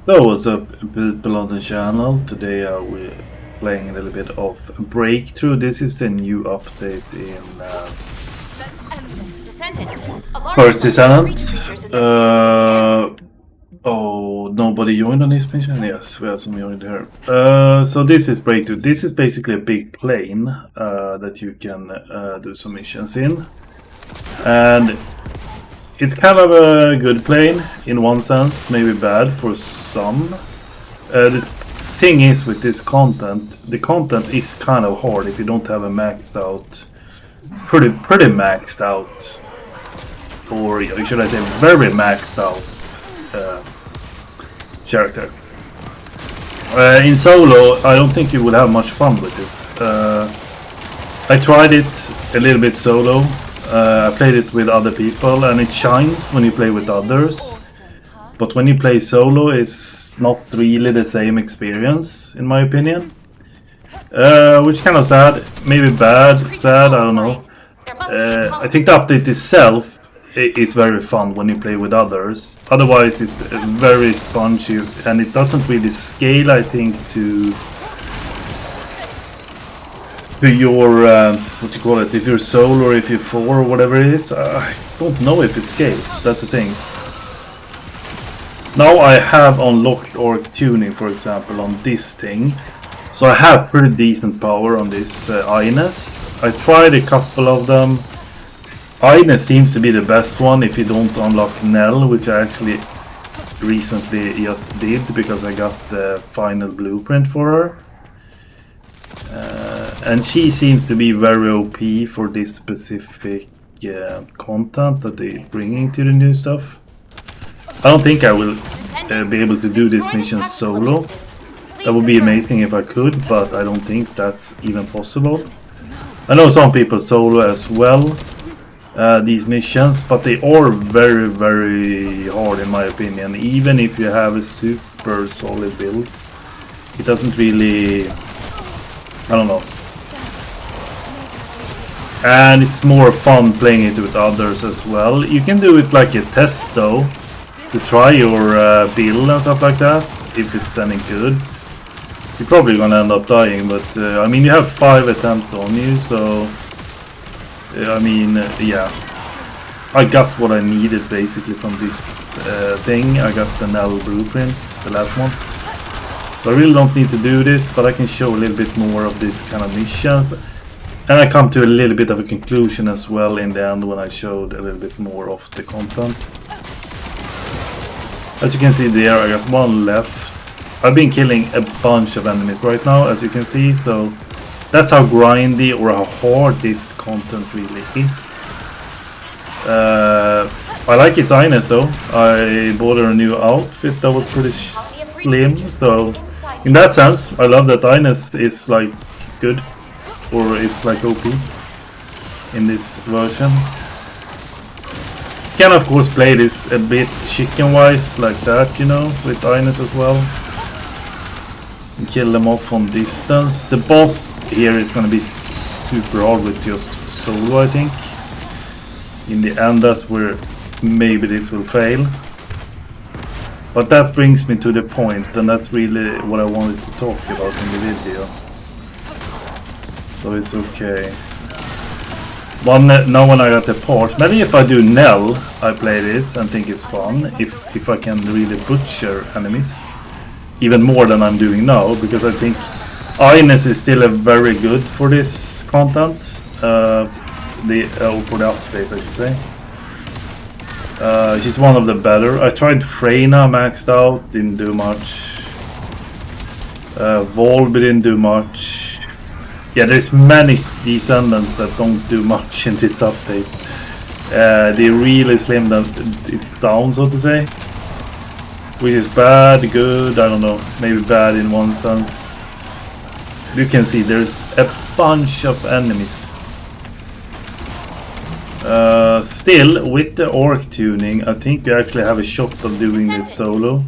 So what's up people on the channel? Today we're playing a little bit of Breakthrough. This is the new update in first Descendant. Oh, nobody joined on this mission? Yes, we have some joined here. So this is Breakthrough. This is basically a big plane that you can do some missions in. And it's kind of a good plane in one sense, maybe bad for some. The thing is with this content, the content is kind of hard if you don't have a maxed out, pretty maxed out, or should I say very maxed out character. In solo, I don't think you would have much fun with this. I tried it a little bit solo. I played it with other people and it shines when you play with others, but when you play solo it's not really the same experience in my opinion, which is kind of sad, maybe bad, sad, I don't know. I think the update itself is very fun when you play with others, otherwise it's very spongy and it doesn't really scale, I think, to your what you call it, if you're solo or if you're four or whatever it is. I don't know if it scales, that's the thing. Now I have unlocked orc tuning, for example, on this thing, so I have pretty decent power on this Ines. I tried a couple of them. Ines seems to be the best one if you don't unlock Nell, which I actually recently just did because I got the final blueprint for her. And she seems to be very OP for this specific content that they're bringing to the new stuff. I don't think I will be able to do this mission solo. That would be amazing if I could, but I don't think that's even possible. I know some people solo as well these missions, but they are very hard in my opinion. Even if you have a super solid build, it doesn't really, I don't know. And it's more fun playing it with others as well. You can do it like a test though, to try your build and stuff like that, if it's any good. You're probably gonna end up dying, but I mean you have 5 attempts on you, so I mean yeah. I got what I needed basically from this thing. I got the Nell blueprint, the last one. So I really don't need to do this, but I can show a little bit more of this kind of missions. And I come to a little bit of a conclusion as well in the end when I showed a little bit more of the content. As you can see there, I got one left. I've been killing a bunch of enemies right now, as you can see, so that's how grindy or how hard this content really is. I like its Ines though. I bought her a new outfit that was pretty slim, so in that sense, I love that Ines is like good. Or is like OP in this version. You can of course play this a bit chicken wise like that, you know, with Ines as well. And kill them off from distance. The boss here is gonna be super hard with just solo, I think. In the end that's where maybe this will fail. But that brings me to the point, and that's really what I wanted to talk about in the video. So it's okay. Now when I got the part, maybe if I do Nell, I play this and think it's fun. If I can really butcher enemies, even more than I'm doing now, because I think Ines is still a very good for this content. For the update, I should say. She's one of the better. I tried Freyna maxed out, didn't do much. Volby didn't do much. Yeah, there's many Descendants that don't do much in this update. They really slimmed it down, so to say. Which is bad, good, I don't know. Maybe bad in one sense. You can see there's a bunch of enemies. Still, with the orc tuning, I think you actually have a shot of doing this solo.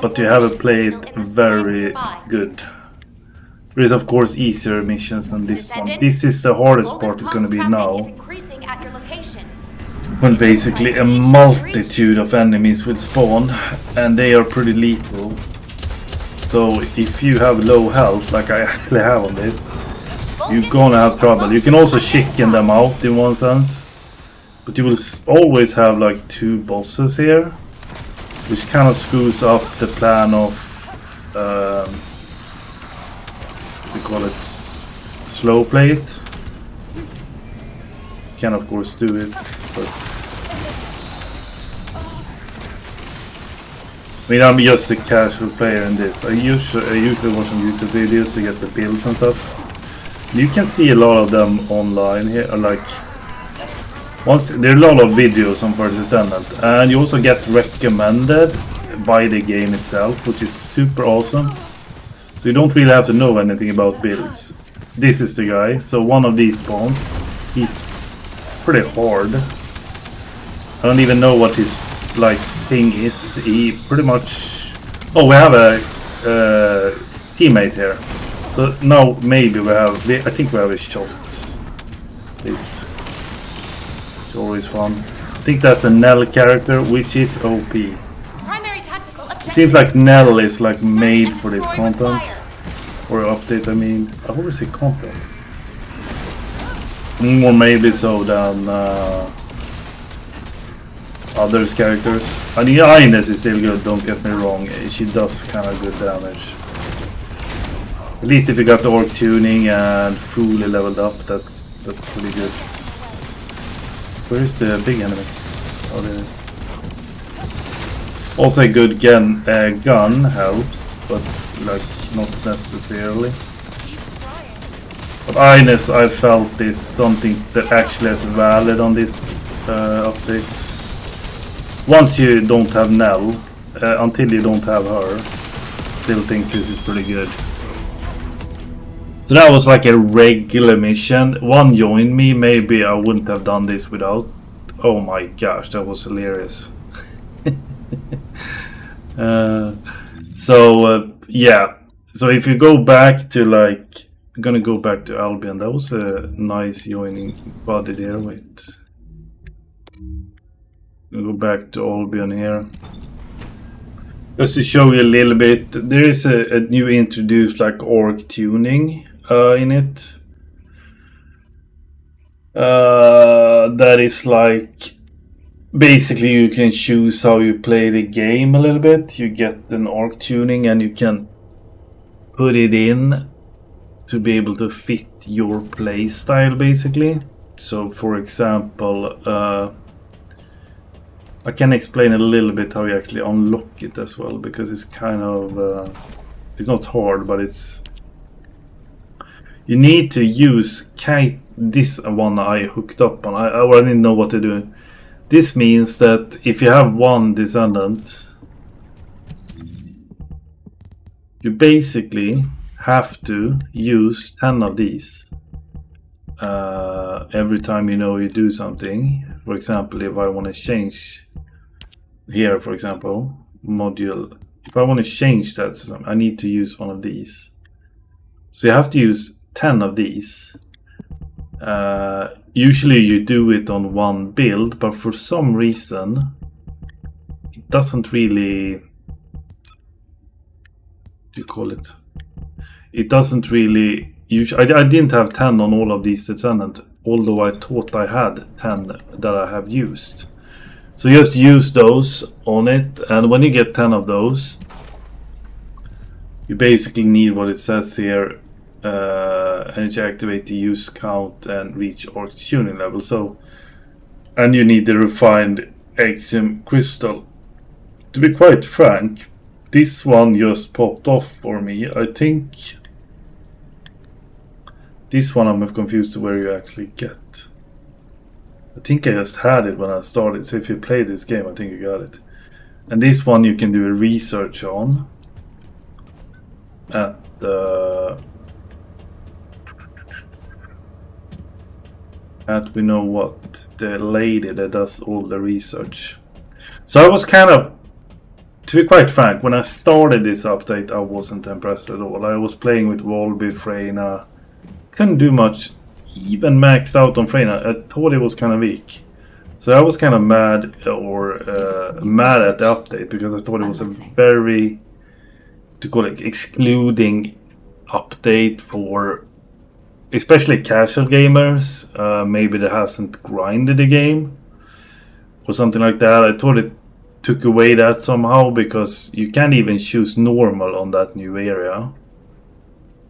But you have to play it very good. There is of course easier missions than this one. Descendant, This is the hardest part it's gonna be now. When basically a multitude of enemies will spawn and they are pretty lethal. So if you have low health, like I actually have on this, you're gonna have trouble. You can also chicken them out in one sense, but you will always have like 2 bosses here, which kind of screws up the plan of we call it slow play it. Can of course do it, but I mean, I'm just a casual player in this. I usually watch some YouTube videos to get the builds and stuff. You can see a lot of them online here. Like, there are a lot of videos on First Descendant, and you also get recommended by the game itself, which is super awesome. So you don't really have to know anything about builds. This is the guy. So one of these spawns. He's pretty hard. I don't even know what his like thing is. He pretty much. Oh, we have a teammate here. So now maybe we have. I think we have a shot. At least. It's always fun. I think that's a Nell character, which is OP. It seems like Nell is like made for this content. Or update, I mean. I always say content. Or maybe so than others characters. I mean, Ines is still good, don't get me wrong. She does kind of good damage. At least if you got the orc tuning and fully leveled up, that's pretty good. Where is the big enemy? Oh, there. Also a good gun helps, but like not necessarily. But Ines, I felt is something that actually is valid on this update. Once you don't have Nell, until you don't have her, still think this is pretty good. So that was like a regular mission. One joined me, maybe I wouldn't have done this without. Oh my gosh, that was hilarious. Yeah. So if you go back to like, I'm gonna go back to Albion. That was a nice joining body there. Wait. Go back to Albion here. Just to show you a little bit, there is a new introduced like orc tuning in it. That is like basically you can choose how you play the game a little bit. You get an orc tuning and you can put it in to be able to fit your play style basically. So for example, I can explain a little bit how you actually unlock it as well, because it's kind of it's not hard, but it's you need to use this one I hooked up on. I didn't know what to do. This means that if you have one Descendant, you basically have to use 10 of these every time you do something. For example, if I want to change here, for example, module, if I want to change that to something, I need to use one of these. So you have to use 10 of these. Usually you do it on one build, but for some reason it doesn't really, it doesn't really I didn't have 10 on all of these Descendant, although I thought I had 10 that I have used. So just use those on it, and when you get 10 of those, you basically need what it says here, energy activate the use count and reach orc tuning level. So, and you need the refined Axiom crystal. To be quite frank, this one just popped off for me. I think this one I'm confused to where you actually get. I think I just had it when I started, so if you play this game, I think you got it. And this one you can do a research on at the we know what, the lady that does all the research. So I was kind of To be quite frank, when I started this update, I wasn't impressed at all. I was playing with Volby, Freyna, couldn't do much, even maxed out on Freyna. I thought it was kind of weak. So I was kind of mad mad at the update because I thought it was a very, to call it, excluding update for especially casual gamers, maybe that hasn't grinded the game or something like that. I thought it took away that somehow because you can't even choose normal on that new area.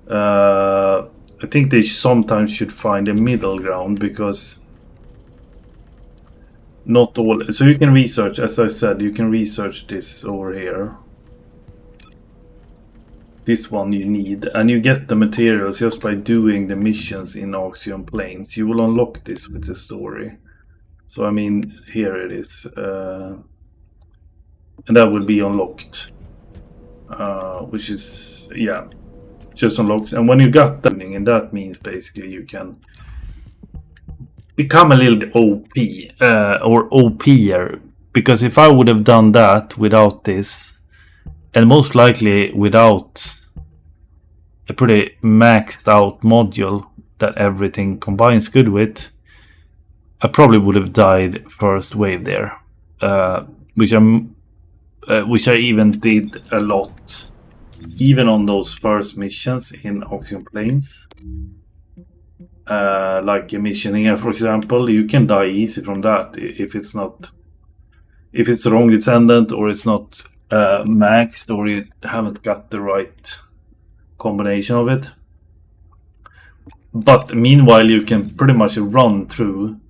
I think they sometimes should find a middle ground because not all. So you can research, as I said, you can research this over here. This one you need, and you get the materials just by doing the missions in Auction Plains. You will unlock this with the story. So I mean, here it is. And that will be unlocked. Which is, yeah, just unlocks. And when you got that, and that means basically you can become a little bit OP, or OP'er. Because if I would have done that without this, and most likely without a pretty maxed out module that everything combines good with, I probably would have died first wave there. Which I even did a lot. Even on those first missions in Auction Plains. Like a mission here, for example, you can die easy from that if it's not... If it's the wrong Descendant or it's not maxed or you haven't got the right combination of it. But meanwhile you can pretty much run through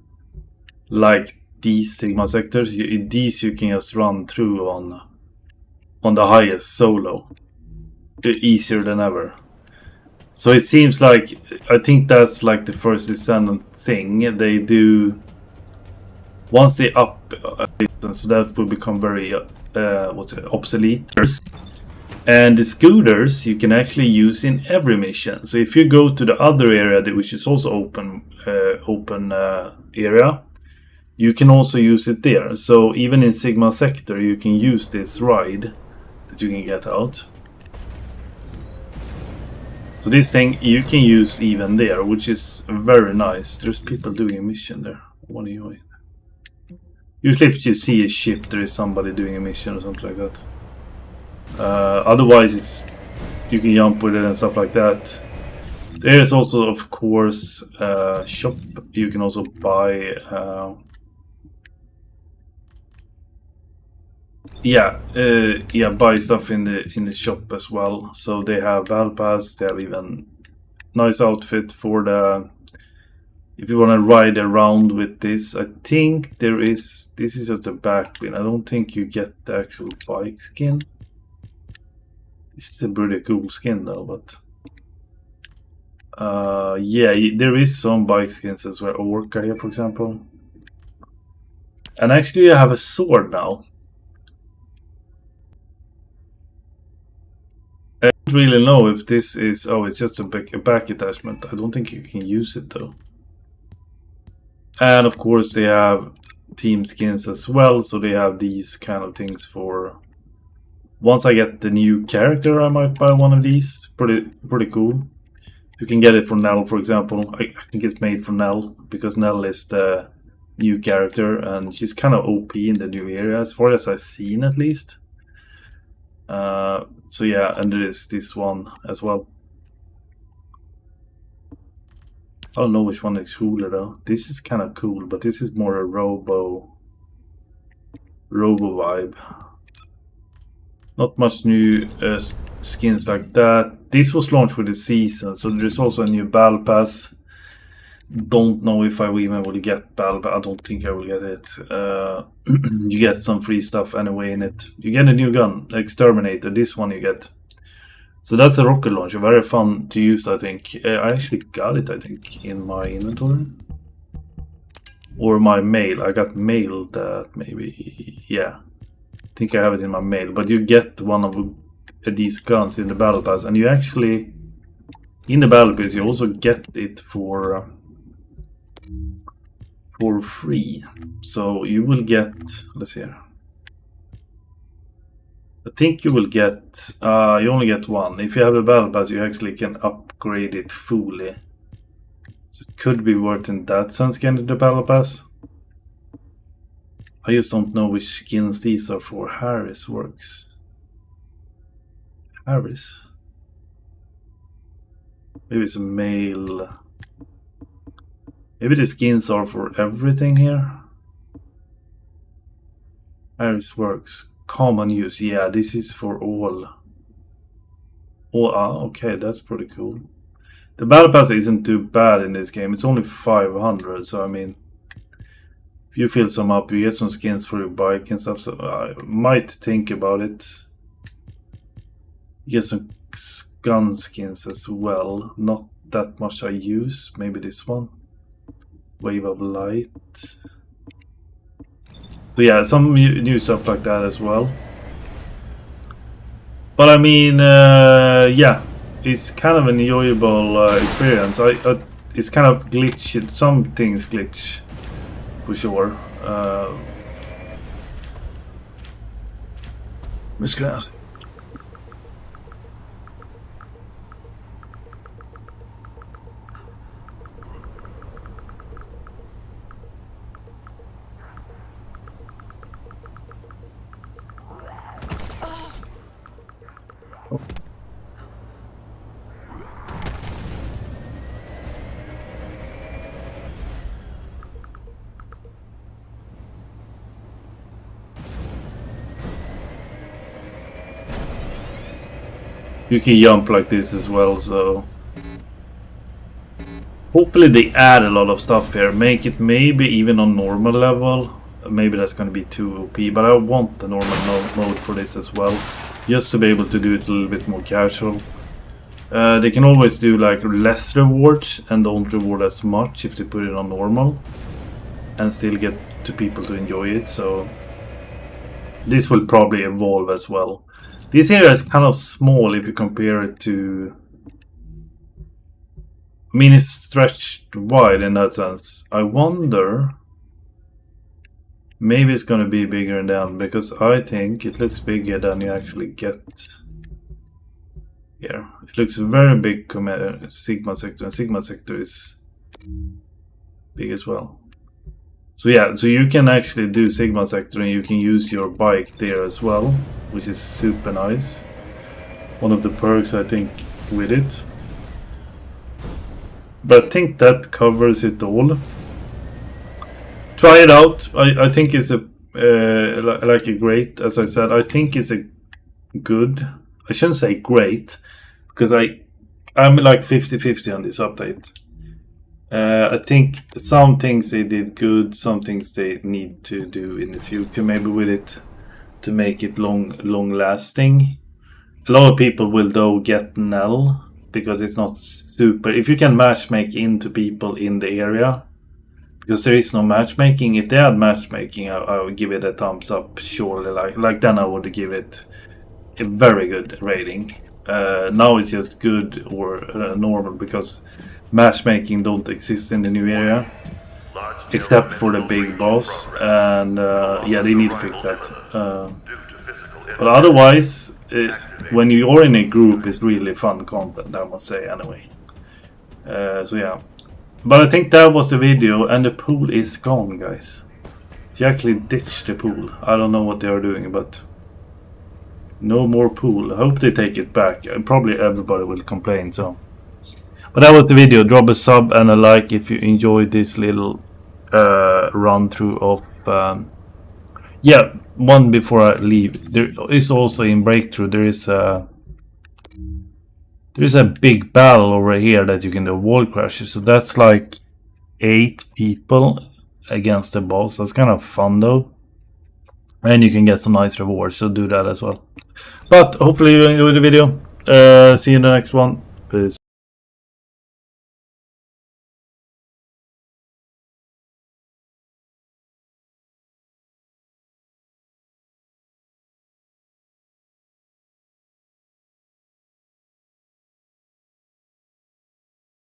like these Sigma sectors. These you can just run through on the highest solo. Easier than ever. So it seems like, I think that's like the first Descendant thing. They do, once they up so that will become very obsolete. And the scooters you can actually use in every mission. So if you go to the other area, which is also open area, you can also use it there. So even in Sigma Sector you can use this ride that you can get out. So this thing you can use even there, which is very nice. There's people doing a mission there. What are you doing? Usually if you see a ship, there is somebody doing a mission or something like that. Otherwise you can jump with it and stuff like that. There is also, of course, shop. You can also buy buy stuff in the shop as well. So they have battle pass. They have even nice outfit for the, if you want to ride around with this. I think there is, this is just a back win. I don't think you get the actual bike skin. It's a pretty cool skin though, but yeah, there is some bike skins as well. Orca here, for example. And actually I have a sword now. I don't really know if this is... Oh, it's just a back attachment. I don't think you can use it though. And of course they have team skins as well. So they have these kind of things for... Once I get the new character, I might buy one of these. Pretty cool. You can get it for Nell, for example. I think it's made for Nell, because Nell is the new character and she's kind of OP in the new area, as far as I've seen at least. So yeah, and there is this one as well. I don't know which one is cooler though. This is kind of cool, but this is more a robo vibe. Not much new skins like that. This was launched with the season, so there's also a new battle pass. Don't know if I even will get battle pass. I don't think I will get it. You get some free stuff anyway in it. You get a new gun, Exterminator. This one you get. So that's the rocket launcher. Very fun to use, I think. I actually got it, I think, in my inventory. Or my mail. I got mailed that, maybe. Yeah. I think I have it in my mail, but you get one of these guns in the battle pass, and you actually, in the battle pass, you also get it for free. So you will get, let's see here. I think you will get, you only get one. If you have a battle pass, you actually can upgrade it fully. So it could be worth in that sense getting the battle pass. I just don't know which skins these are for. Harris works. Harris? Maybe it's a male. Maybe the skins are for everything here. Harris works. Common use. Yeah, this is for all. Okay, that's pretty cool. The battle pass isn't too bad in this game. It's only 500, so I mean, if you fill some up, you get some skins for your bike and stuff, so I might think about it. You get some gun skins as well. Not that much I use. Maybe this one. Wave of Light. So yeah, some new stuff like that as well. But I mean, yeah, it's kind of an enjoyable experience. It's kind of glitched. Some things glitch, for sure. I'm just gonna ask. You can jump like this as well, so hopefully they add a lot of stuff here. Make it maybe even on normal level. Maybe that's going to be too OP, but I want the normal mode for this as well, just to be able to do it a little bit more casual. They can always do like less rewards and don't reward as much if they put it on normal, and still get to people to enjoy it. So this will probably evolve as well. This area is kind of small if you compare it to... I mean, it's stretched wide in that sense. I wonder... Maybe it's going to be bigger in the end, because I think it looks bigger than you actually get here. It looks very big, Sigma sector, and Sigma sector is big as well. So yeah, so you can actually do Sigma sector and you can use your bike there as well, which is super nice. One of the perks, I think, with it. But I think that covers it all. Try it out. I think it's a like a great, as I said, I think it's a good, I shouldn't say great, because I'm like 50-50 on this update. I think some things they did good, some things they need to do in the future, maybe with it, to make it long lasting. A lot of people will though get Nell, because it's not super, if you can matchmake into people in the area, because there is no matchmaking. If they had matchmaking, I would give it a thumbs up, surely. Like then I would give it a very good rating. Now it's just good or normal, because matchmaking don't exist in the new area, except for the big boss, and yeah, they need to fix that. But otherwise, when you're in a group, it's really fun content, I must say, anyway. So yeah. But I think that was the video, and the pool is gone, guys. They actually ditched the pool. I don't know what they are doing, but no more pool. I hope they take it back. Probably everybody will complain, so. But that was the video. Drop a sub and a like if you enjoyed this little run through of... yeah, one before I leave. There is also in Breakthrough, there is a big battle over here that you can do wall crashes. So that's like 8 people against the boss. That's kind of fun though. And you can get some nice rewards, so do that as well. But hopefully you enjoyed the video. See you in the next one. Peace.